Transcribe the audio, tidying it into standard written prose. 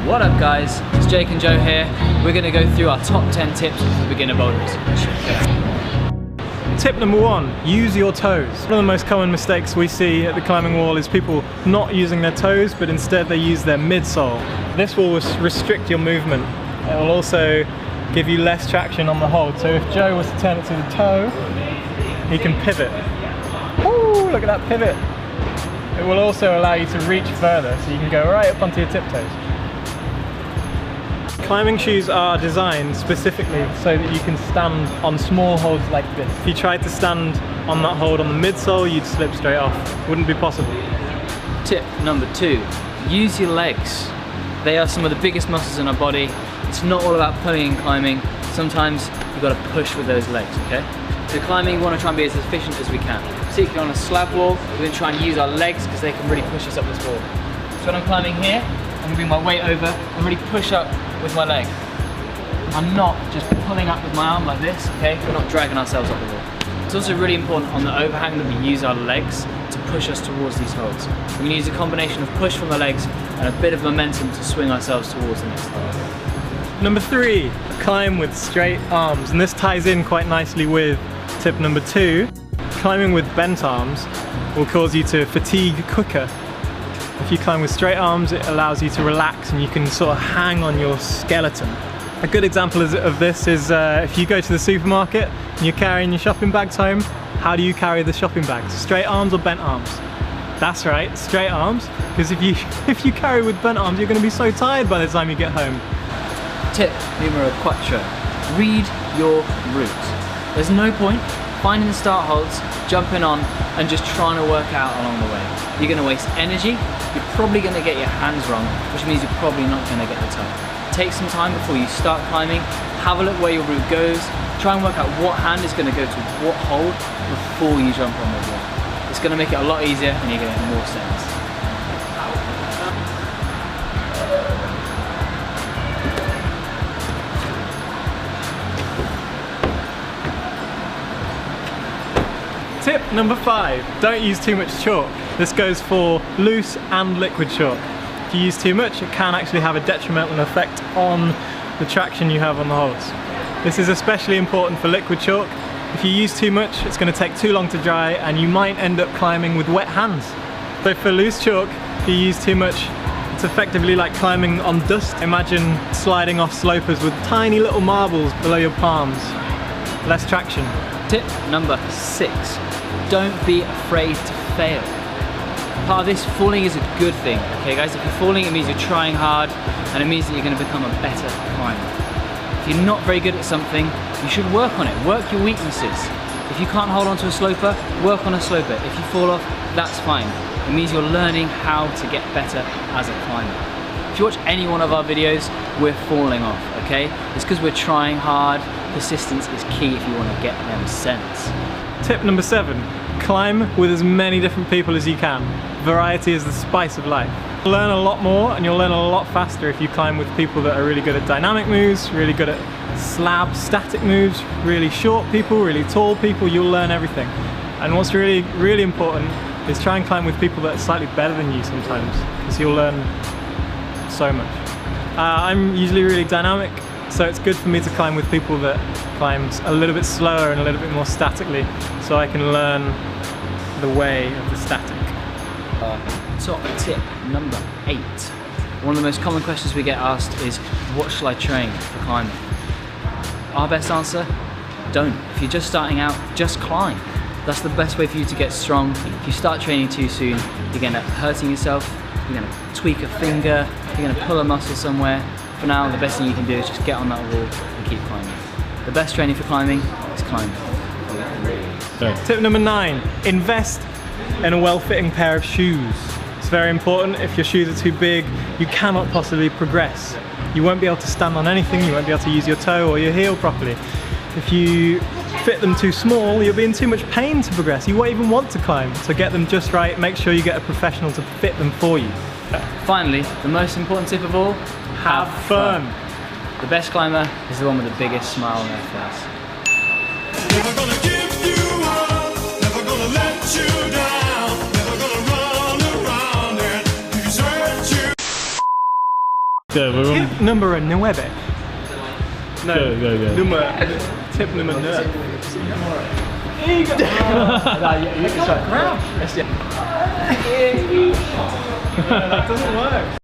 What up guys, it's Jake and Joe here. We're going to go through our top 10 tips for beginner boulders. Tip number 1, use your toes. One of the most common mistakes we see at the climbing wall is people not using their toes, but instead they use their midsole. This will restrict your movement. It will also give you less traction on the hold. So if Joe was to turn it to the toe, he can pivot. Ooh, look at that pivot. It will also allow you to reach further, so you can go right up onto your tiptoes. Climbing shoes are designed specifically so that you can stand on small holds like this. If you tried to stand on that hold on the midsole, you'd slip straight off. Wouldn't be possible. Tip number 2, use your legs. They are some of the biggest muscles in our body. It's not all about pulling and climbing. Sometimes you've got to push with those legs, okay? So climbing, we want to try and be as efficient as we can. Particularly on a slab wall, we're going to try and use our legs because they can really push us up this wall. So when I'm climbing here, I'm going to bring my weight over and really push up with my leg. I'm not just pulling up with my arm like this, okay? We're not dragging ourselves up the wall. It's also really important on the overhang that we use our legs to push us towards these holds. We're going to use a combination of push from the legs and a bit of momentum to swing ourselves towards the next hold. Number 3, climb with straight arms. And this ties in quite nicely with tip number 2. Climbing with bent arms will cause you to fatigue quicker. If you climb with straight arms, it allows you to relax and you can sort of hang on your skeleton. A good example of this is if you go to the supermarket and you're carrying your shopping bags home, how do you carry the shopping bags? Straight arms or bent arms? That's right, straight arms, because if you carry with bent arms, you're going to be so tired by the time you get home. Tip numero 4, read your route. There's no point finding the start holds, jumping on and just trying to work out along the way. You're going to waste energy, you're probably going to get your hands wrong, which means you're probably not going to get the time. Take some time before you start climbing, have a look where your route goes, try and work out what hand is going to go to what hold before you jump on the wall. It's going to make it a lot easier and you're going to get more sense. Tip number 5, don't use too much chalk. This goes for loose and liquid chalk. If you use too much, it can actually have a detrimental effect on the traction you have on the holds. This is especially important for liquid chalk. If you use too much, it's going to take too long to dry and you might end up climbing with wet hands. So for loose chalk, if you use too much, it's effectively like climbing on dust. Imagine sliding off slopers with tiny little marbles below your palms. Less traction. Tip number 6, don't be afraid to fail. Part of this, falling is a good thing, okay guys? If you're falling, it means you're trying hard and it means that you're going to become a better climber. If you're not very good at something, you should work on it, work your weaknesses. If you can't hold on to a sloper, work on a sloper. If you fall off, that's fine. It means you're learning how to get better as a climber. If you watch any one of our videos, we're falling off, okay? It's because we're trying hard. Persistence is key if you want to get them sense. Tip number 7, climb with as many different people as you can. Variety is the spice of life. You'll learn a lot more and you'll learn a lot faster if you climb with people that are really good at dynamic moves, really good at slab static moves, really short people, really tall people. You'll learn everything. And what's really, really important is try and climb with people that are slightly better than you sometimes, because you'll learn so much. I'm usually really dynamic, so it's good for me to climb with people that climbs a little bit slower and a little bit more statically, so I can learn the way of the static. Top tip number 8. One of the most common questions we get asked is, what shall I train for climbing? Our best answer, don't. If you're just starting out, just climb. That's the best way for you to get strong. If you start training too soon, you're going to hurting yourself, you're going to tweak a finger, you're going to pull a muscle somewhere. For now, the best thing you can do is just get on that wall and keep climbing. The best training for climbing is climbing. Tip number 9, invest in a well-fitting pair of shoes. It's very important. If your shoes are too big, you cannot possibly progress. You won't be able to stand on anything, you won't be able to use your toe or your heel properly. If you fit them too small, you'll be in too much pain to progress. You won't even want to climb. So get them just right, make sure you get a professional to fit them for you. Finally, the most important tip of all, have fun. The best climber is the one with the biggest smile on their face. Never gonna give you up, never gonna let you down, never gonna run around and desert you. Go, we're on. Tip number 9. No, Go. tip number 9. Here you go. That doesn't work.